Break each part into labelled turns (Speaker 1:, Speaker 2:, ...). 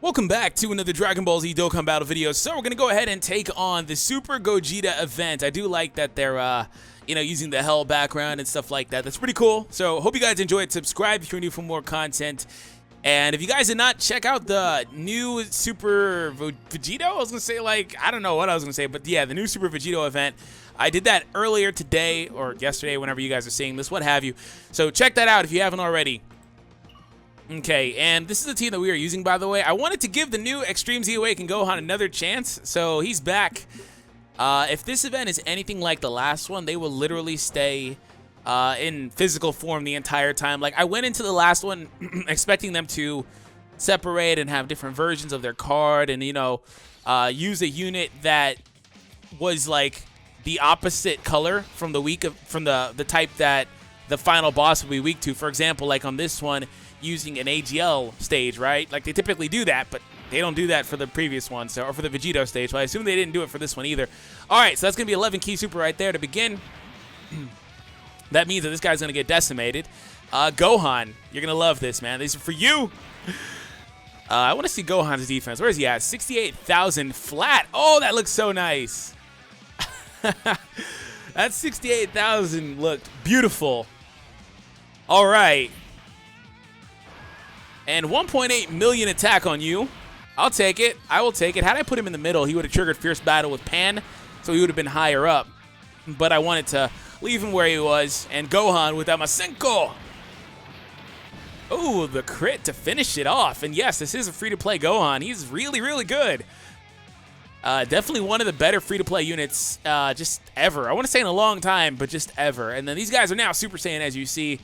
Speaker 1: Welcome back to another Dragon Ball Z Dokkan Battle video. So we're going to go ahead and take on the Super Gogeta event. I do like that they're, using the hell background and stuff like that. That's pretty cool. So hope you guys enjoy it. Subscribe if you're new for more content. And if you guys did not check out the new Super Vegito, I was going to say, I don't know what I was going to say, but yeah, the new Super Vegito event. I did that earlier today or yesterday, whenever you guys are seeing this, what have you. So check that out if you haven't already. Okay, and this is the team that we are using, by the way. I wanted to give the new Extreme Z Awaken Gohan another chance, so he's back. If this event is anything like the last one, they will literally stay in physical form the entire time. Like, I went into the last one expecting them to separate and have different versions of their card and, use a unit that was, like, the opposite color from the the type that the final boss will be weak to. For example, like on this one, using an AGL stage, right? Like, they typically do that, but they don't do that for the previous one, so, or for the Vegito stage. Well, I assume they didn't do it for this one either. All right, so that's going to be 11 key super right there to begin. That means that this guy's going to get decimated. Gohan, you're going to love this, man. These are for you. I want to see Gohan's defense. Where is he at? 68,000 flat. Oh, that looks so nice. That 68,000 looked beautiful. All right. And 1.8 million attack on you. I'll take it. I will take it. Had I put him in the middle, he would have triggered Fierce Battle with Pan, so he would have been higher up. But I wanted to leave him where he was. And Gohan with that Masenko. Oh, the crit to finish it off. And yes, this is a free-to-play Gohan. He's really, really good. Definitely one of the better free-to-play units just ever. I want to say in a long time, but just ever. And then these guys are now Super Saiyan, as you see.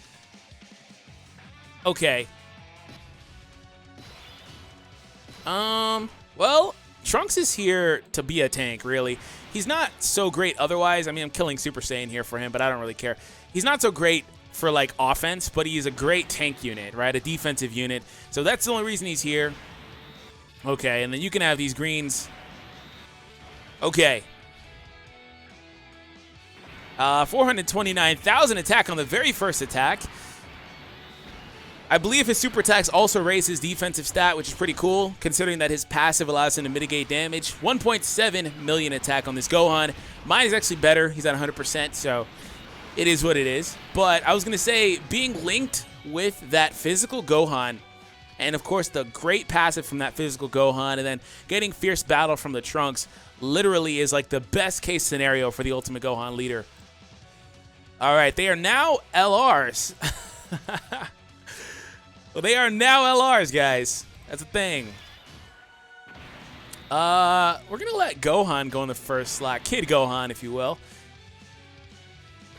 Speaker 1: Okay. Well, Trunks is here to be a tank, really. He's not so great otherwise. I mean, I'm killing Super Saiyan here for him, but I don't really care. He's not so great for, like, offense, but he's a great tank unit, right? A defensive unit. So that's the only reason he's here. Okay, and then you can have these greens. Okay. 429,000 attack on the very first attack. I believe his super attacks also raise his defensive stat, which is pretty cool, considering that his passive allows him to mitigate damage. 1.7 million attack on this Gohan. Mine is actually better. He's at 100%, so it is what it is. But I was going to say, being linked with that physical Gohan, and of course the great passive from that physical Gohan, and then getting Fierce Battle from the Trunks, literally is like the best case scenario for the Ultimate Gohan leader. All right, they are now LRs. Well, they are now LRs, guys. That's a thing. We're going to let Gohan go in the first slot. Kid Gohan, if you will.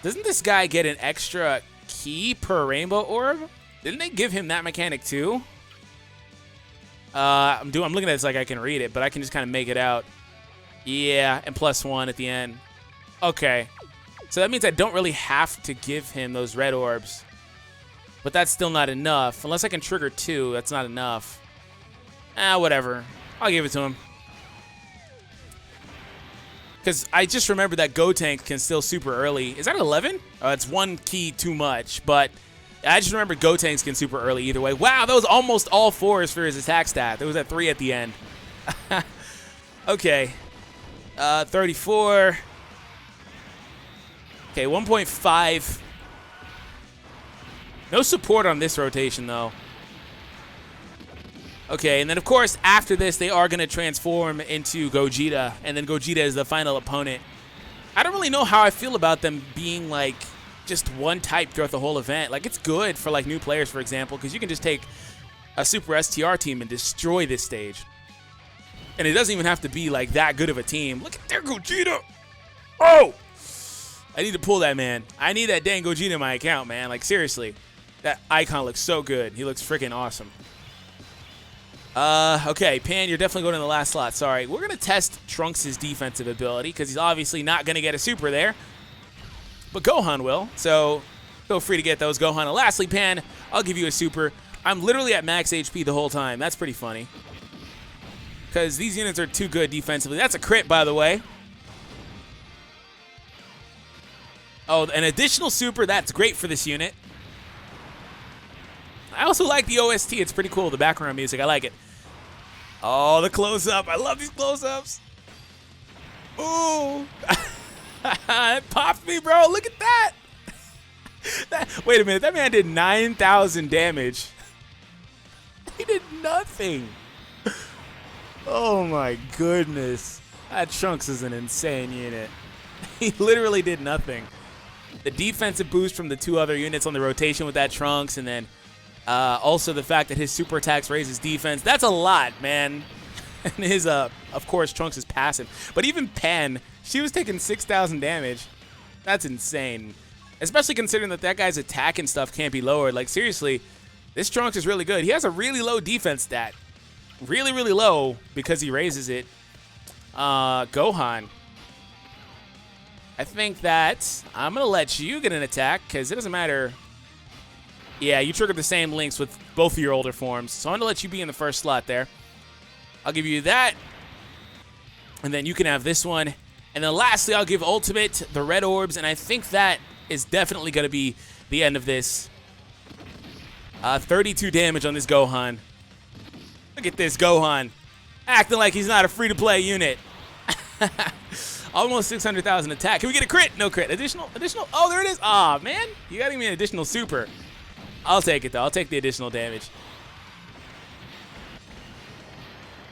Speaker 1: Doesn't this guy get an extra key per rainbow orb? Didn't they give him that mechanic too? I'm looking at this like I can read it, but I can just kind of make it out. Yeah, and +1 at the end. Okay. So that means I don't really have to give him those red orbs. But that's still not enough. Unless I can trigger 2, that's not enough. Whatever. I'll give it to him. Because I just remember that Gotenk can still super early. Is that 11? It's 1 key too much. But I just remember Gotenks can super early either way. Wow, that was almost all 4s for his attack stat. There was at 3 at the end. Okay. 34. Okay, 1.5. No support on this rotation, though. Okay, and then, of course, after this, they are going to transform into Gogeta, and then Gogeta is the final opponent. I don't really know how I feel about them being, like, just one type throughout the whole event. Like, it's good for, like, new players, for example, because you can just take a Super STR team and destroy this stage. And it doesn't even have to be, like, that good of a team. Look at their Gogeta! Oh! I need to pull that, man. I need that dang Gogeta in my account, man. Like, seriously. That icon looks so good. He looks freaking awesome. Okay, Pan, you're definitely going in the last slot. Sorry. We're going to test Trunks' defensive ability because he's obviously not going to get a super there. But Gohan will, so feel free to get those, Gohan. And lastly, Pan, I'll give you a super. I'm literally at max HP the whole time. That's pretty funny. Because these units are too good defensively. That's a crit, by the way. Oh, an additional super. That's great for this unit. I also like the OST. It's pretty cool, the background music. I like it. Oh, the close-up. I love these close-ups. Ooh. It popped me, bro. Look at that. Wait a minute. That man did 9,000 damage. He did nothing. Oh, my goodness. That Trunks is an insane unit. He literally did nothing. The defensive boost from the two other units on the rotation with that Trunks, and then also the fact that his super attacks raise his defense. That's a lot, man. And his, of course, Trunks is passive. But even Pan, she was taking 6,000 damage. That's insane. Especially considering that guy's attack and stuff can't be lowered. Like, seriously, this Trunks is really good. He has a really low defense stat. Really, really low because he raises it. Gohan. I think that I'm going to let you get an attack because it doesn't matter. Yeah, you triggered the same links with both of your older forms. So I'm going to let you be in the first slot there. I'll give you that. And then you can have this one. And then lastly, I'll give Ultimate the red orbs. And I think that is definitely going to be the end of this. 32 damage on this Gohan. Look at this Gohan. Acting like he's not a free-to-play unit. Almost 600,000 attack. Can we get a crit? No crit. Additional? Oh, there it is. Aw, man. You got to give me an additional super. I'll take it, though. I'll take the additional damage.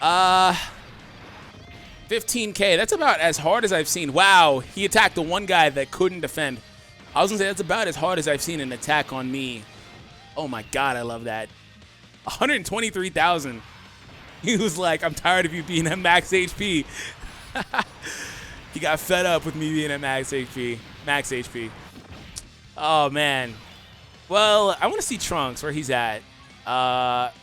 Speaker 1: 15K. That's about as hard as I've seen. Wow. He attacked the one guy that couldn't defend. I was going to say that's about as hard as I've seen an attack on me. Oh, my God. I love that. 123,000. He was like, I'm tired of you being at max HP. He got fed up with me being at max HP. Max HP. Oh, man. Well, I want to see Trunks, where he's at.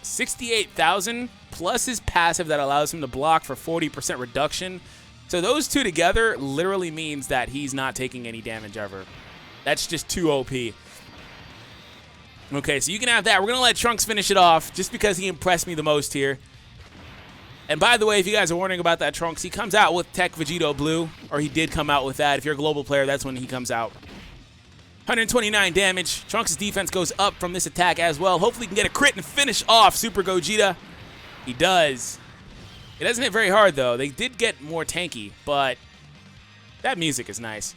Speaker 1: 68,000 plus his passive that allows him to block for 40% reduction. So those two together literally means that he's not taking any damage ever. That's just too OP. Okay, so you can have that. We're going to let Trunks finish it off just because he impressed me the most here. And by the way, if you guys are wondering about that Trunks, he comes out with Tech Vegito Blue, or he did come out with that. If you're a global player, that's when he comes out. 129 damage. Trunks' defense goes up from this attack as well. Hopefully he can get a crit and finish off Super Gogeta. He does. It doesn't hit very hard, though. They did get more tanky, but that music is nice.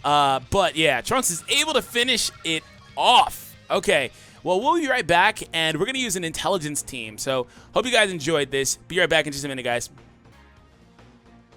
Speaker 1: But, yeah, Trunks is able to finish it off. Okay. Well, we'll be right back, and we're going to use an intelligence team. So, hope you guys enjoyed this. Be right back in just a minute, guys.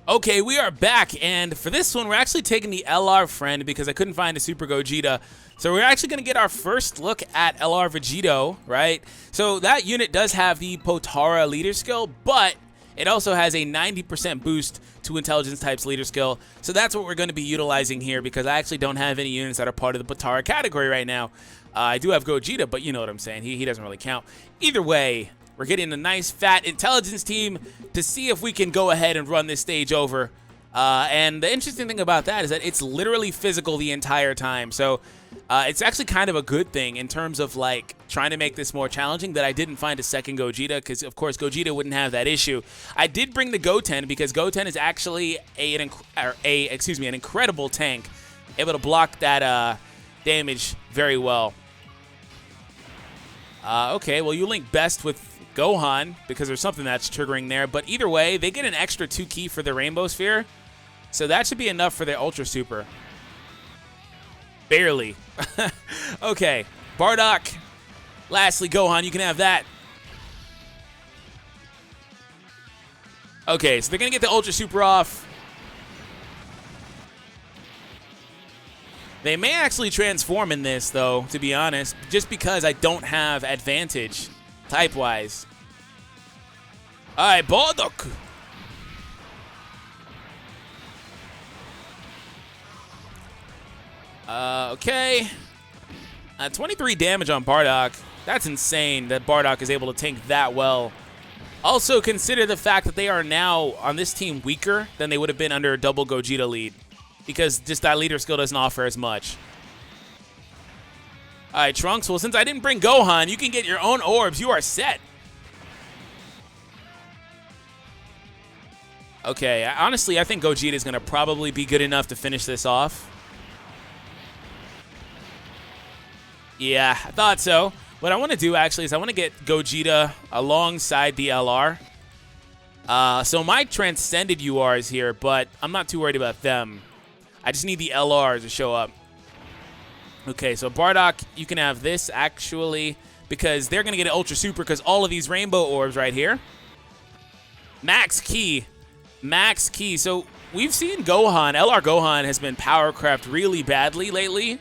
Speaker 1: Okay, we are back, and for this one, we're actually taking the LR friend because I couldn't find a Super Gogeta. So, we're actually going to get our first look at LR Vegito, right? So, that unit does have the Potara leader skill, but it also has a 90% boost to intelligence types leader skill. So, that's what we're going to be utilizing here because I actually don't have any units that are part of the Potara category right now. I do have Gogeta, but you know what I'm saying. He doesn't really count. Either way, we're getting a nice, fat intelligence team to see if we can go ahead and run this stage over. And the interesting thing about that is that it's literally physical the entire time. So it's actually kind of a good thing in terms of, like, trying to make this more challenging that I didn't find a second Gogeta because, of course, Gogeta wouldn't have that issue. I did bring the Goten because Goten is actually an incredible tank, able to block that damage very well. Okay, well, you link best with Gohan because there's something that's triggering there. But either way, they get an extra 2 key for the Rainbow Sphere. So that should be enough for the Ultra Super. Barely. Okay, Bardock. Lastly, Gohan, you can have that. Okay, so they're going to get the Ultra Super off. They may actually transform in this, though, to be honest, just because I don't have advantage type-wise. All right, Bardock. Okay. 23 damage on Bardock. That's insane that Bardock is able to tank that well. Also, consider the fact that they are now, on this team, weaker than they would have been under a double Gogeta lead. Because just that leader skill doesn't offer as much. All right, Trunks. Well, since I didn't bring Gohan, you can get your own orbs. You are set. Okay, honestly, I think Gogeta is going to probably be good enough to finish this off. Yeah, I thought so. What I want to do, actually, is I want to get Gogeta alongside the LR. So my transcended URs here, but I'm not too worried about them. I just need the LRs to show up. Okay, so Bardock, you can have this actually, because they're going to get an Ultra Super because all of these rainbow orbs right here. Max Key. Max Key. So we've seen Gohan. LR Gohan has been power crept really badly lately.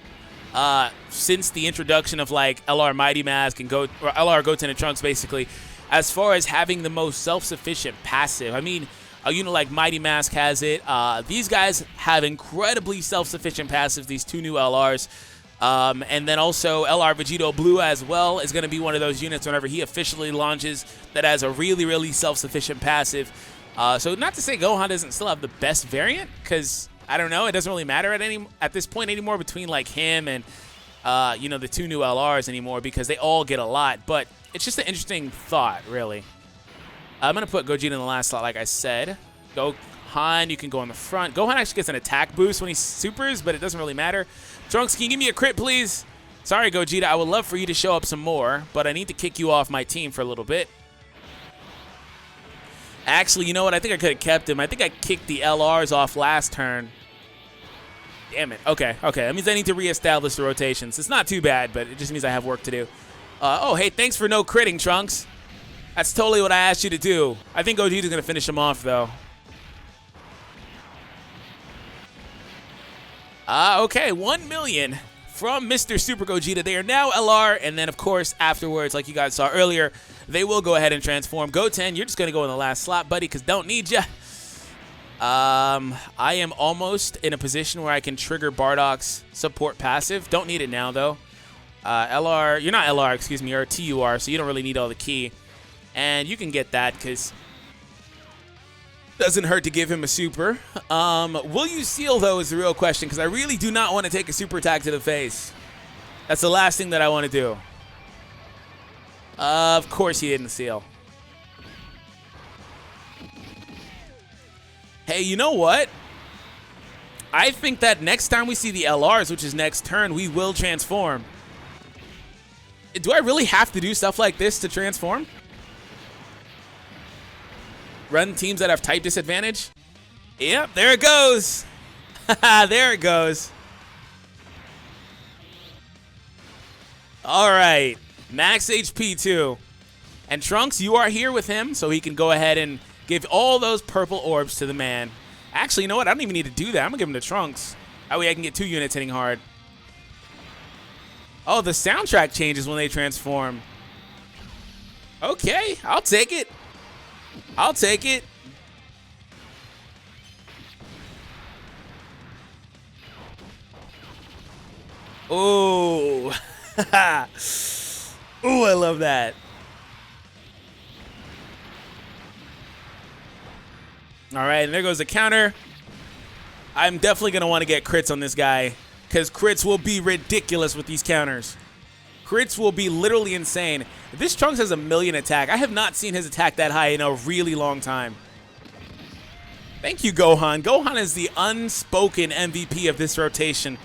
Speaker 1: Since the introduction of like LR Mighty Mask and LR Goten and Trunks, basically, as far as having the most self-sufficient passive. I mean, a unit like Mighty Mask has it. These guys have incredibly self-sufficient passives, these two new LRs. And then also LR Vegito Blue as well is going to be one of those units whenever he officially launches that has a really, really self-sufficient passive. So not to say Gohan doesn't still have the best variant, because I don't know, it doesn't really matter at this point anymore between like him and you know, the two new LRs anymore, because they all get a lot. But it's just an interesting thought, really. I'm going to put Gogeta in the last slot, like I said. Gohan, you can go on the front. Gohan actually gets an attack boost when he supers, but it doesn't really matter. Trunks, can you give me a crit, please? Sorry, Gogeta. I would love for you to show up some more, but I need to kick you off my team for a little bit. Actually, you know what? I think I could have kept him. I think I kicked the LRs off last turn. Damn it. Okay, okay. That means I need to reestablish the rotations. It's not too bad, but it just means I have work to do. Oh, hey, thanks for no critting, Trunks. That's totally what I asked you to do. I think Gogeta's going to finish him off, though. Okay, 1 million from Mr. Super Gogeta. They are now LR, and then, of course, afterwards, like you guys saw earlier, they will go ahead and transform. Goten, you're just going to go in the last slot, buddy, because don't need ya. I am almost in a position where I can trigger Bardock's support passive. Don't need it now, though. LR, you're not LR, excuse me, you're a TUR, so you don't really need all the key. And you can get that, because doesn't hurt to give him a super. Will you seal, though, is the real question, because I really do not want to take a super attack to the face. That's the last thing that I want to do. Of course he didn't seal. Hey, you know what? I think that next time we see the LRs, which is next turn, we will transform. Do I really have to do stuff like this to transform? Run teams that have type disadvantage? Yep, there it goes. There it goes. All right, max HP too. And Trunks, you are here with him, so he can go ahead and give all those purple orbs to the man. Actually, you know what? I don't even need to do that. I'm going to give him to Trunks. That way I can get 2 units hitting hard. Oh, the soundtrack changes when they transform. Okay, I'll take it. I'll take it. Oh. Ooh, I love that. All right, and there goes the counter. I'm definitely going to want to get crits on this guy, because crits will be ridiculous with these counters. Crits will be literally insane. This Trunks has a 1,000,000 attack. I have not seen his attack that high in a really long time. Thank you, Gohan. Gohan is the unspoken MVP of this rotation.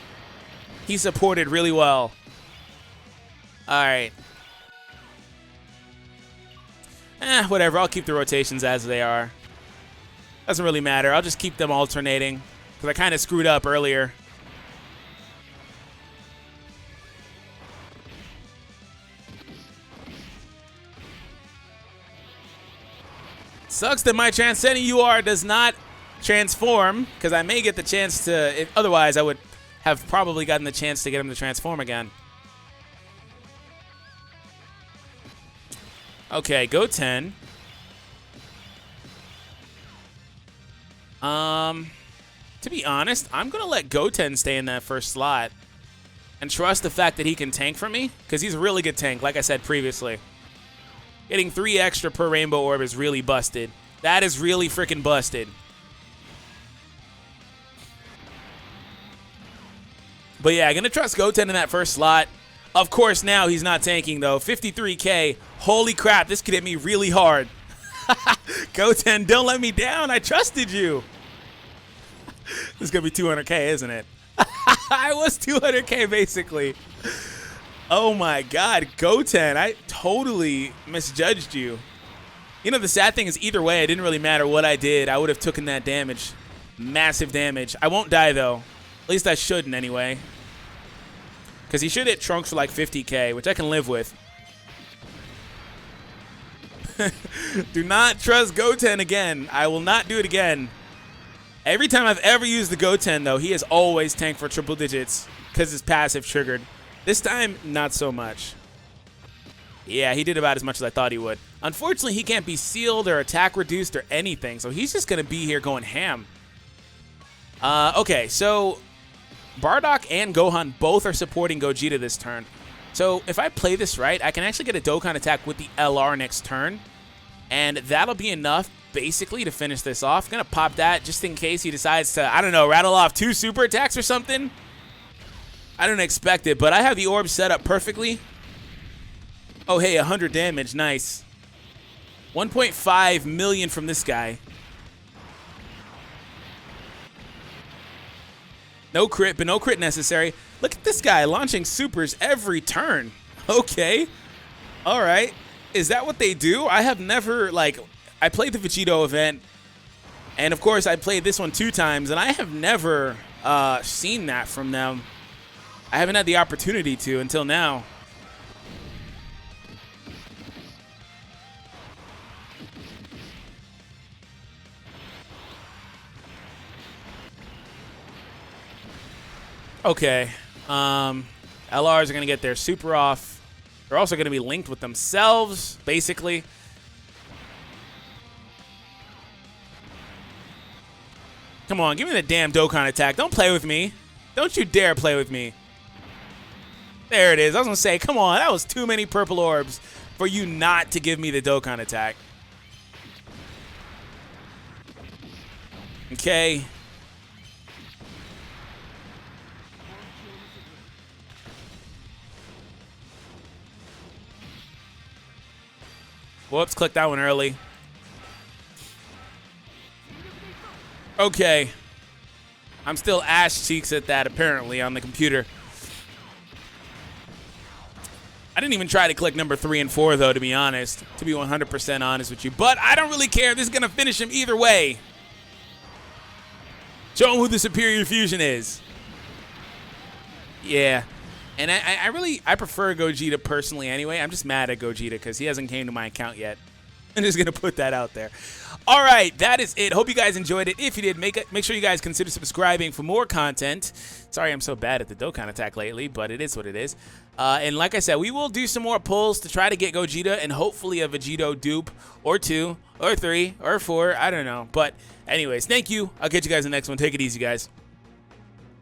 Speaker 1: He supported really well. All right. Whatever. I'll keep the rotations as they are. Doesn't really matter. I'll just keep them alternating, because I kind of screwed up earlier. Sucks that my Transcending UR does not transform, because I may get the chance to, otherwise I would have probably gotten the chance to get him to transform again. Okay, Goten. To be honest, I'm going to let Goten stay in that first slot and trust the fact that he can tank for me, because he's a really good tank, like I said previously. Getting 3 extra per rainbow orb is really busted. That is really freaking busted. But yeah, I'm going to trust Goten in that first slot. Of course, now he's not tanking, though. 53K. Holy crap, this could hit me really hard. Goten, don't let me down. I trusted you. This is going to be 200K, isn't it? I was 200K, basically. Oh, my God. Goten, I totally misjudged you. You know, the sad thing is either way, it didn't really matter what I did. I would have taken that damage. Massive damage. I won't die, though. At least I shouldn't, anyway. Because he should hit Trunks for like 50k, which I can live with. Do not trust Goten again. I will not do it again. Every time I've ever used the Goten, though, he has always tanked for triple digits because his passive triggered. This time, not so much. Yeah, he did about as much as I thought he would. Unfortunately, he can't be sealed or attack reduced or anything, so he's just going to be here going ham. Okay, so Bardock and Gohan both are supporting Gogeta this turn. So if I play this right, I can actually get a Dokkan attack with the LR next turn, and that'll be enough, basically, to finish this off. I'm going to pop that just in case he decides to, I don't know, rattle off 2 super attacks or something. I don't expect it, but I have the orb set up perfectly. Oh, hey, 100 damage. Nice. 1.5 million from this guy. No crit, but no crit necessary. Look at this guy launching supers every turn. Okay. All right. Is that what they do? I have never, like, I played the Vegito event, and of course I played this one 2 times, and I have never seen that from them. I haven't had the opportunity to until now. Okay. LRs are going to get their super off. They're also going to be linked with themselves, basically. Come on, give me the damn Dokkan attack. Don't play with me. Don't you dare play with me. There it is. I was going to say, come on, that was too many purple orbs for you not to give me the Dokkan attack. Okay. Whoops, clicked that one early. Okay. I'm still ass cheeks at that, apparently, on the computer. I didn't even try to click number 3 and 4, though, to be honest. To be 100% honest with you. But I don't really care. This is going to finish him either way. Show him who the superior fusion is. Yeah. And I prefer Gogeta personally anyway. I'm just mad at Gogeta because he hasn't came to my account yet. I'm just going to put that out there. All right, that is it. Hope you guys enjoyed it. If you did, make sure you guys consider subscribing for more content. Sorry I'm so bad at the Dokkan attack lately, but it is what it is. And like I said, we will do some more pulls to try to get Gogeta and hopefully a Vegito dupe or 2 or 3 or 4. I don't know. But anyways, thank you. I'll catch you guys in the next one. Take it easy, guys.